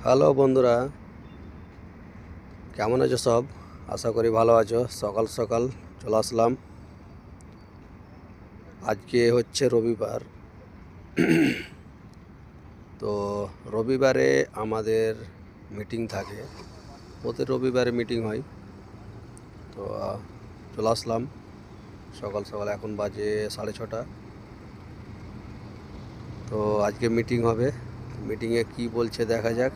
Hello বন্ধুরা, কেমন আছো সব? আশা করি ভালো আছো। সকাল সকাল চলে আসলাম। আজকে হচ্ছে রবিবার। তো রবিবারে আমাদের মিটিং থাকে, প্রতি রবিবারে মিটিং হয়। তো চলে আসলাম সকাল সকাল, এখন বাজে 6:30। তো আজকে মিটিং হবে, মিটিংয়ে কি বলছে দেখা যাক।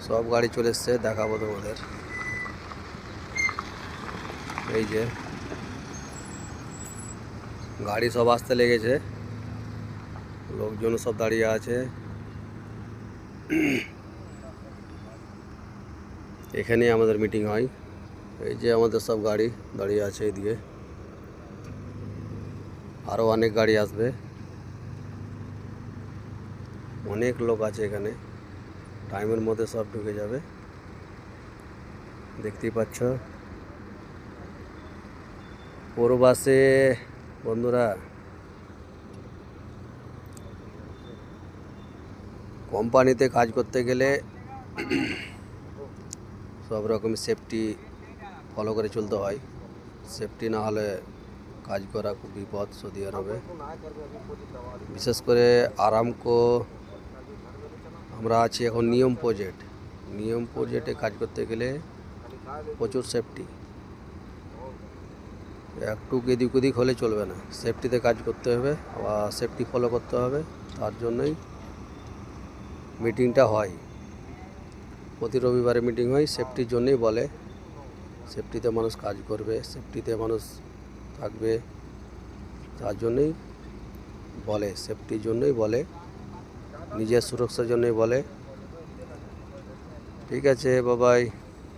সব গাড়ি চলে এসছে, দেখাবো তোমাদের। এই যে গাড়ি সব আসতে লেগেছে, লোকজন সব দাঁড়িয়ে আছে। এখানেই আমাদের মিটিং হয়। এই যে আমাদের সব গাড়ি দাঁড়িয়ে আছে এদিকে, আরও অনেক গাড়ি আসবে, অনেক লোক আছে এখানে। টাইমের মধ্যে সব ঢুকে যাবে, দেখতেই পাচ্ছ। পূর্বাসে বন্ধুরা, কোম্পানিতে কাজ করতে গেলে সব রকম সেফটি ফলো করে চলতে হয়। সেফটি না হলে কাজ করা খুব বিপদ সৌদি আরবে। বিশেষ করে আরামকো, আমরা আছি এখন নিয়ম প্রজেক্টে কাজ করতে গেলে প্রচুর সেফটি। একটু এদিক ওদিক হলে চলবে না, সেফটিতে কাজ করতে হবে, আবার সেফটি ফলো করতে হবে। তার জন্যই মিটিংটা হয়, প্রতি রবিবারে মিটিং হয়। সেফটির জন্যই বলে, সেফটিতে মানুষ কাজ করবে, সেফটিতে মানুষ থাকবে, তার জন্যই বলে, সেফটির জন্যই বলে, নিজের সুরক্ষার জন্যই বলে। ঠিক আছে, বাবাই।